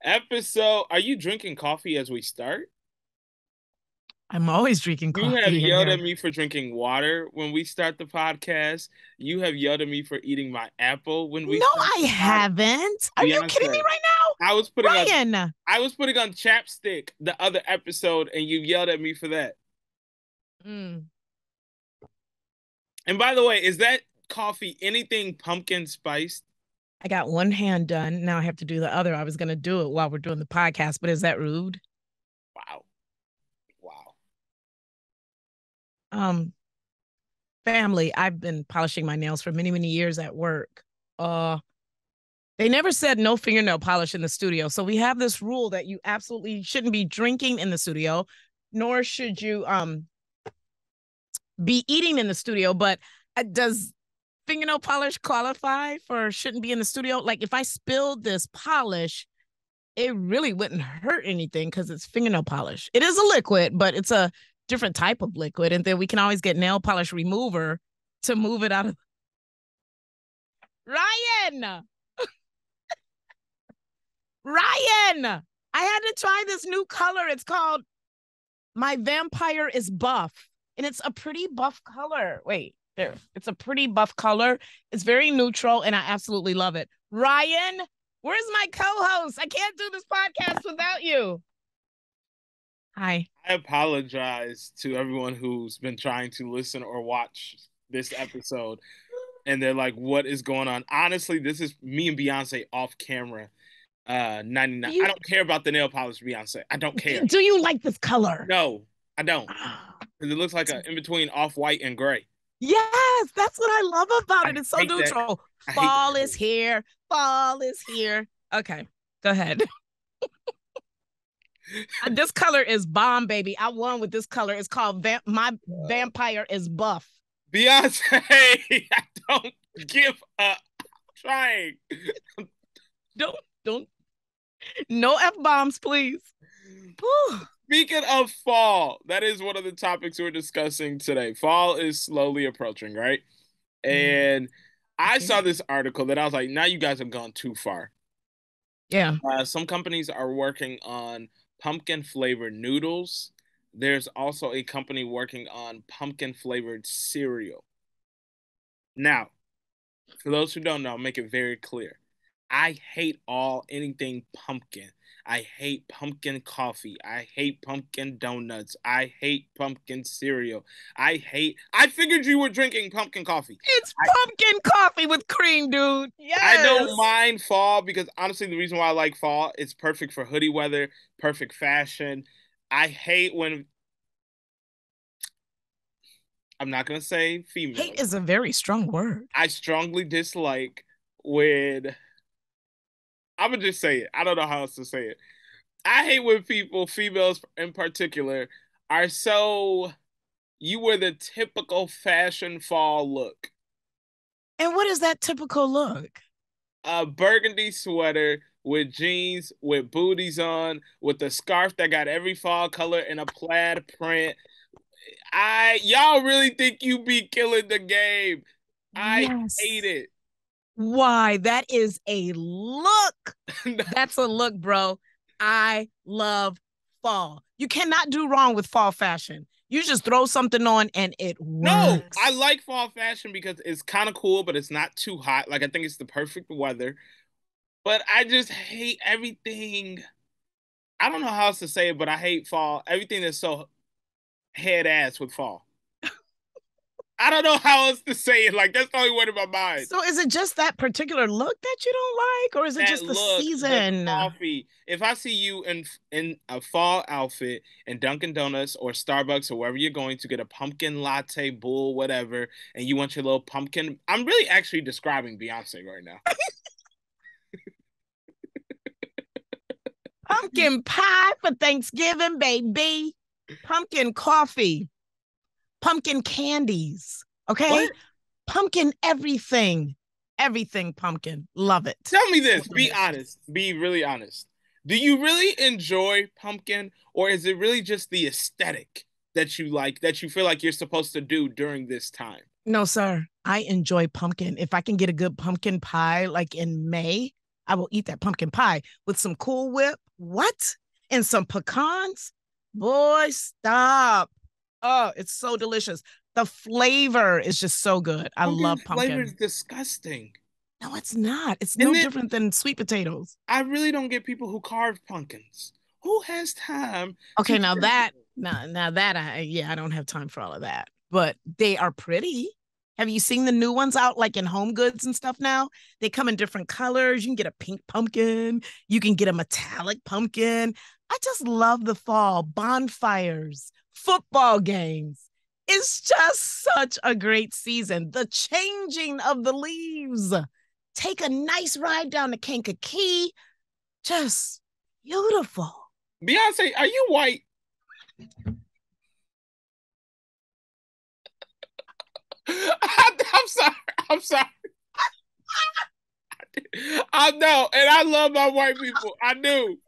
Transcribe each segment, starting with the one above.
Episode. Are you drinking coffee as we start? I'm always drinking You have coffee in yelled at here. me for drinking water when we start the podcast. You have yelled at me for eating my apple when we No, start I the pod. haven't. Are you kidding me Beyonce, right I was putting on now? Ryan. I was putting on chapstick the other episode, and you yelled at me for that. Mm, And by the way, is that coffee anything pumpkin spiced? I got one hand done. Now I have to do the other. I was going to do it while we're doing the podcast, but is that rude? Wow, wow. Um, Family, I've been polishing my nails for many, many years at work. Uh, they never said no fingernail polish in the studio. So we have this rule that you absolutely shouldn't be drinking in the studio, nor should you be eating in the studio. But does fingernail polish qualify for shouldn't be in the studio? Like if I spilled this polish, it really wouldn't hurt anything because it's fingernail polish. It is a liquid, but it's a different type of liquid. And then we can always get nail polish remover to move it out of. Ryan! Ryan! I had to try this new color. It's called My Vampire is Buff. And it's a pretty buff color. Wait, there. It's a pretty buff color. It's very neutral, and I absolutely love it. Ryan, where's my co-host? I can't do this podcast without you. Hi. I apologize to everyone who's been trying to listen or watch this episode, and they're like, "What is going on?" Honestly, this is me and Beyonce off camera. 99. I You don't care about the nail polish, Beyonce. I don't care. do you like this color? No, I don't. Because it looks like a in between off white and gray. Yes, that's what I love about I it. It's so hate that. neutral. I hate Fall that. is here. Fall is here. Okay, go ahead. This color is bomb, baby. I won with this color. It's called My Vampire is Buff. Beyonce, I don't give up. I'm trying. Don't. No F bombs, please. Whew. Speaking of fall, that is one of the topics we're discussing today. Fall is slowly approaching, right? And I Okay. saw this article that I was like, now you guys have gone too far. Yeah. Some companies are working on pumpkin flavored noodles. There's also a company working on pumpkin flavored cereal. Now, for those who don't know, I'll make it very clear. I hate anything pumpkin. I hate pumpkin coffee. I hate pumpkin donuts. I hate pumpkin cereal. I figured you were drinking pumpkin coffee. It's I, pumpkin coffee with cream, dude. I Yes. don't mind fall because honestly, the reason why I like fall, it's perfect for hoodie weather, perfect fashion. I hate when I'm not gonna say Hate females. is a very strong word. I strongly dislike when I'm gonna just say it. I don't know how else to say it. I hate when people, females in particular, are so you wear the typical fashion fall look. And what is that typical look? A burgundy sweater with jeans with booties on, with a scarf that got every fall color in a plaid print. I y'all really think you be killing the game. I hate Yes. it. Why? That is a look. That's a look, bro. I love fall. You cannot do wrong with fall fashion. You just throw something on and it No, I works. like fall fashion because it's kind of cool, but it's not too hot. Like I think it's the perfect weather. But I just hate everything. I don't know how else to say it, but I hate fall. Everything that's so head ass with fall. I don't know how else to say it. Like that's the only word in my mind. So is it just that particular look that you don't like, or is it That just the look, the season? coffee. If I see you in a fall outfit in Dunkin' Donuts or Starbucks or wherever you're going to get a pumpkin latte, bull, whatever, and you want your little pumpkin, I'm really actually describing Beyonce right now. Pumpkin pie for Thanksgiving, baby. Pumpkin coffee. Pumpkin candies. Okay? What? Pumpkin everything. Everything pumpkin. Love it. Tell me this. Love Be it. honest. Be really honest. Do you really enjoy pumpkin, or is it really just the aesthetic that you like, that you feel like you're supposed to do during this time? No, sir. I enjoy pumpkin. If I can get a good pumpkin pie like in May, I will eat that pumpkin pie with some Cool Whip. What? And some pecans? Boy, stop. Oh, it's so delicious. The flavor is just so good. I Pumpkin love flavor is pumpkin. disgusting. No, it's not. It's And no then different than sweet potatoes. I really don't get people who carve pumpkins. Who has time to Okay, now carve that now that I don't have time for all of that. But they are pretty. Have you seen the new ones out like in Home Goods and stuff now? They come in different colors. You can get a pink pumpkin, you can get a metallic pumpkin. I just love the fall, bonfires, football games. It's just such a great season. The changing of the leaves. Take a nice ride down the Kankakee. Just beautiful. Beyonce, are you white? I'm sorry. I'm sorry. I know, and I love my white people. I do.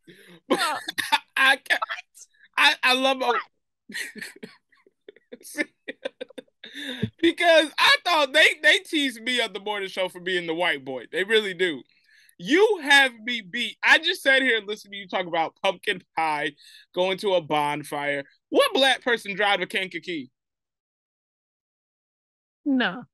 But Uh, I I love my because I thought they teased me on the morning show for being the white boy. They really do. You have me beat. I just sat here and listened to you talk about pumpkin pie, going to a bonfire. What black person drive a Kankakee? no,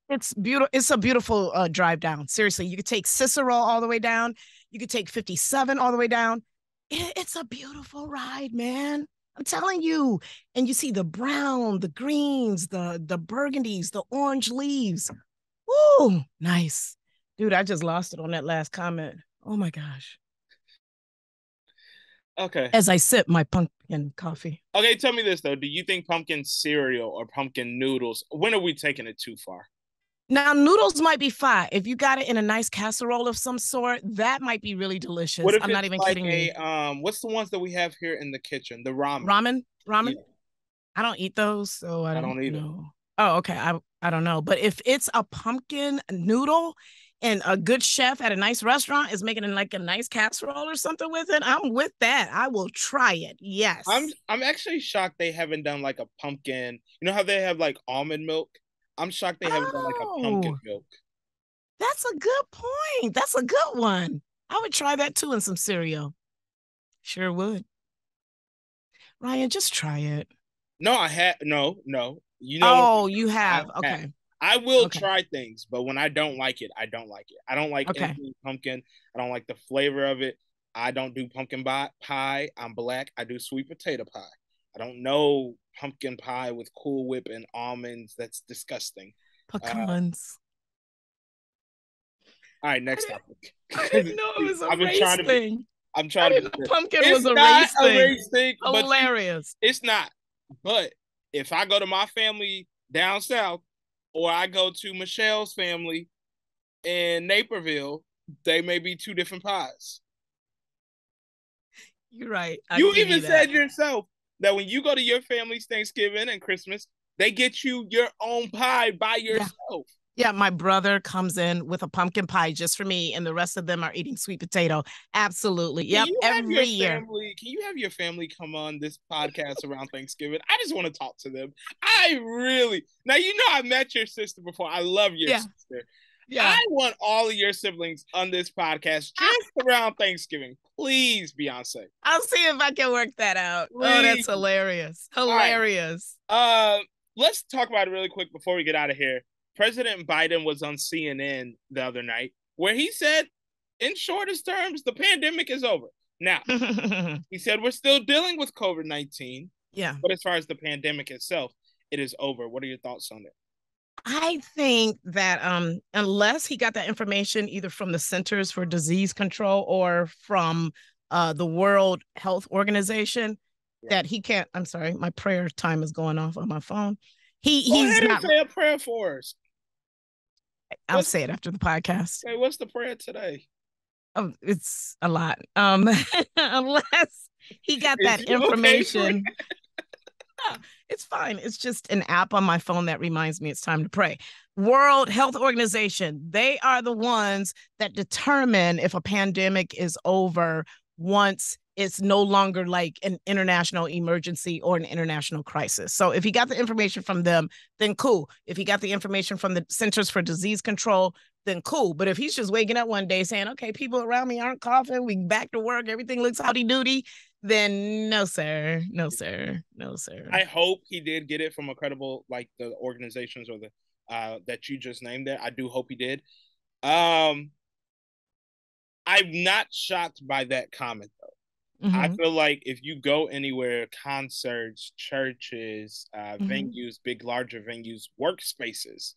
it's beautiful. It's a beautiful drive down. Seriously, you could take Cicero all the way down. You could take 57 all the way down. It's a beautiful ride, man. I'm telling you. And you see the brown, the greens, the burgundies, the orange leaves. Ooh, nice. Dude, I just lost it on that last comment. Oh my gosh. Okay. As I sip my pumpkin coffee. Okay, tell me this though. Do you think pumpkin cereal or pumpkin noodles, when are we taking it too far? Now, noodles might be fine. If you got it in a nice casserole of some sort, that might be really What delicious. if I'm not it's even like kidding you. a what's the ones that we have here in the kitchen? The ramen. Ramen, Yeah, ramen. I don't eat those, so I I don't don't either. know. Oh, okay. I don't know. But if it's a pumpkin noodle and a good chef at a nice restaurant is making like a nice casserole or something with it, I'm with that. I will try it. I'm Yes. I'm actually shocked they haven't done like a pumpkin. You know how they have like almond milk? I'm shocked they haven't done like a pumpkin Oh, milk. that's a good point. That's a good one. I would try that too in some cereal. Sure would. Ryan, just try it. No, I had no. You know what? Oh, you I have. have. Okay. I will Okay. try things, but when I don't like it, I don't like it. I don't like Okay. anything pumpkin. I don't like the flavor of it. I don't do pumpkin pie. I'm black. I do sweet potato pie. I don't know pumpkin pie with Cool Whip and almonds. That's disgusting. Uh, Pecans. all right, I next didn't, topic. I didn't know it was a I've been race trying to be. thing. I'm I trying to be didn't know good. pumpkin It's was a not race a thing. race thing, but Hilarious. it's not. But if I go to my family down south, or I go to Michelle's family in Naperville, they may be two different pies. You're right. I You give even you that. said yourself that when you go to your family's Thanksgiving and Christmas, they get you your own pie by Yeah. yourself. Yeah, my brother comes in with a pumpkin pie just for me, and the rest of them are eating sweet potato. Absolutely. Can Yep, you have every your year. family? Can you have your family come on this podcast around Thanksgiving? I just want to talk to them. I really now you know I met your sister before. I love your Yeah, sister. yeah. I want all of your siblings on this podcast just around Thanksgiving. Please, Beyonce. I'll see if I can work that out. Oh, that's Please. hilarious. All right. Hilarious. Let's talk about it really quick before we get out of here. President Biden was on CNN the other night where he said, in shortest terms, the pandemic is over. Now, he said we're still dealing with COVID-19, Yeah. but as far as the pandemic itself, it is over. What are your thoughts on it? I think that unless he got that information either from the Centers for Disease Control or from the World Health Organization, Right. that he can't. I'm sorry, my prayer time is going off on my phone. Go He's ahead and not. say a prayer for us. I'll say it after the podcast. Hey, what's the prayer today? Oh, it's a lot. Unless he got Is that you okay, information. Yeah, it's fine. It's just an app on my phone that reminds me it's time to pray. World Health Organization, they are the ones that determine if a pandemic is over once it's no longer like an international emergency or an international crisis. So if he got the information from them, then cool. If he got the information from the Centers for Disease Control, then cool. But if he's just waking up one day saying, okay, people around me aren't coughing, we back to work, everything looks howdy-doody, then no, sir. No, sir. No, sir. I hope he did get it from a credible, like the organizations or the that you just named there. I do hope he did. I'm not shocked by that comment, though. I feel like if you go anywhere, concerts, churches, venues, big, larger venues, workspaces,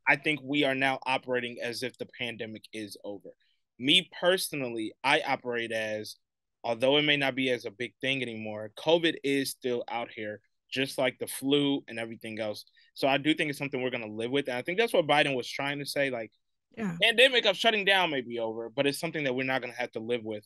I think we are now operating as if the pandemic is over. Me personally, I operate as, although it may not be as a big thing anymore, COVID is still out here, just like the flu and everything else. So I do think it's something we're going to live with. And I think that's what Biden was trying to say, like, pandemic of shutting down may be over, but it's something that we're not going to have to live with.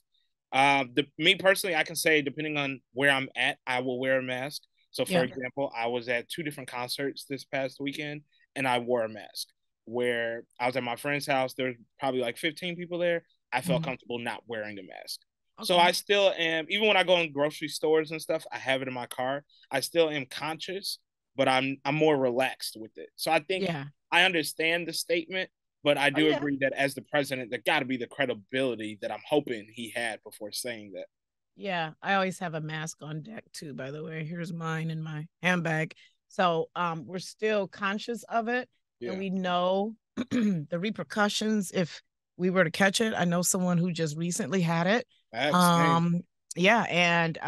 Me personally, I can say, depending on where I'm at, I will wear a mask. So, for example, I was at 2 different concerts this past weekend, and I wore a mask. Where I was at my friend's house, there's probably like 15 people there. I felt comfortable not wearing a mask. Okay. So I still am, even when I go in grocery stores and stuff, I have it in my car. I still am conscious, but I'm more relaxed with it. So I think I understand the statement. But I do agree that as the president, there got to be the credibility that I'm hoping he had before saying that. Yeah, I always have a mask on deck too, by the way. Here's mine in my handbag. So we're still conscious of it. And we know the repercussions if we were to catch it. I know someone who just recently had it. Yeah. And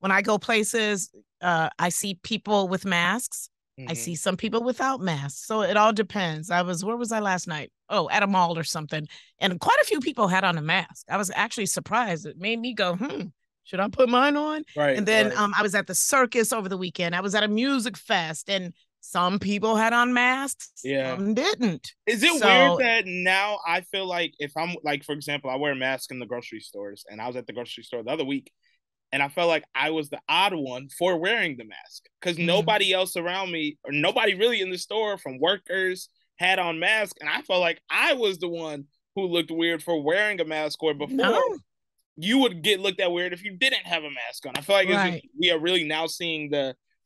when I go places, I see people with masks. I see some people without masks. So it all depends. Where was I last night? Oh, at a mall or something. And quite a few people had on a mask. I was actually surprised. It made me go, should I put mine on? Right. And then I was at the circus over the weekend. I was at a music fest and some people had on masks. Some didn't. Is it weird that now I feel like if I'm like, for example, I wear a mask in the grocery stores, and I was at the grocery store the other week, and I felt like I was the odd one for wearing the mask because nobody else around me, or nobody really in the store from workers, had on masks. And I felt like I was the one who looked weird for wearing a mask, or before you would get looked at weird if you didn't have a mask on. I feel like we are really now seeing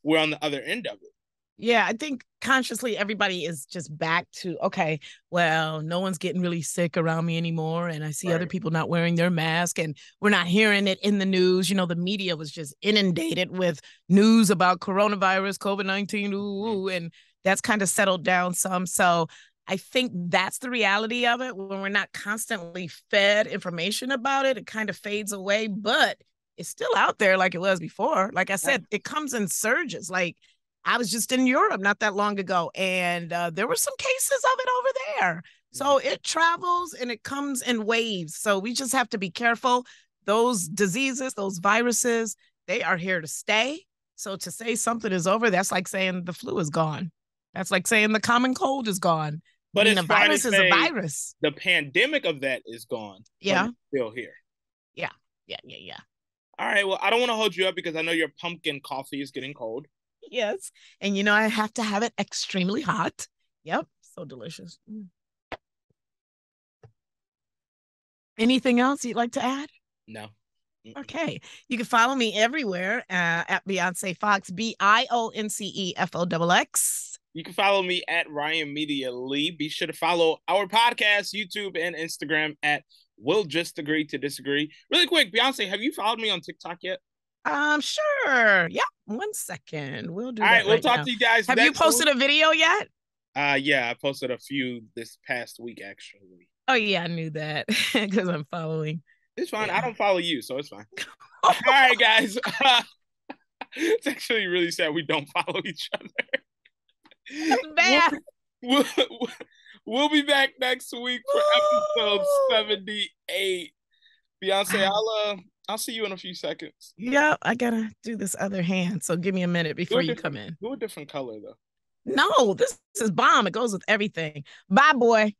we're on the other end of it. Yeah, I think consciously everybody is just back to, okay, well, no one's getting really sick around me anymore. And I see other people not wearing their mask, and we're not hearing it in the news. You know, the media was just inundated with news about coronavirus, COVID-19, and that's kind of settled down some. So I think that's the reality of it. When we're not constantly fed information about it, it kind of fades away, but it's still out there like it was before. Like I said, it comes in surges. Like, I was just in Europe not that long ago, and there were some cases of it over there. So it travels and it comes in waves. So we just have to be careful. Those diseases, those viruses, they are here to stay. So to say something is over, that's like saying the flu is gone. That's like saying the common cold is gone. But the virus is a virus. The pandemic of that is gone. Yeah. But it's still here. Yeah. All right. Well, I don't want to hold you up because I know your pumpkin coffee is getting cold. Yes. And you know, I have to have it extremely hot. Yep. So delicious. Anything else you'd like to add? No. Okay. You can follow me everywhere at Beyonce Fox, BIONCEFOXX. You can follow me at Ryan Media Lee. Be sure to follow our podcast, YouTube, and Instagram at We'll Just Agree to Disagree. Really quick, Beyonce, have you followed me on TikTok yet? Sure. Yeah. 1 second. We'll do that. All right, we'll talk to you guys. Have you posted a video yet? Yeah, I posted a few this past week, actually. Oh, yeah, I knew that because I'm following. It's fine. Yeah. I don't follow you, so it's fine. All right, guys. It's actually really sad we don't follow each other. That's bad. We'll be back next week for episode 78. Beyonce, I'll see you in a few seconds. Yeah, I gotta do this other hand, so give me a minute before you come in. Do a different color, though. No, this is bomb. It goes with everything. Bye, boy.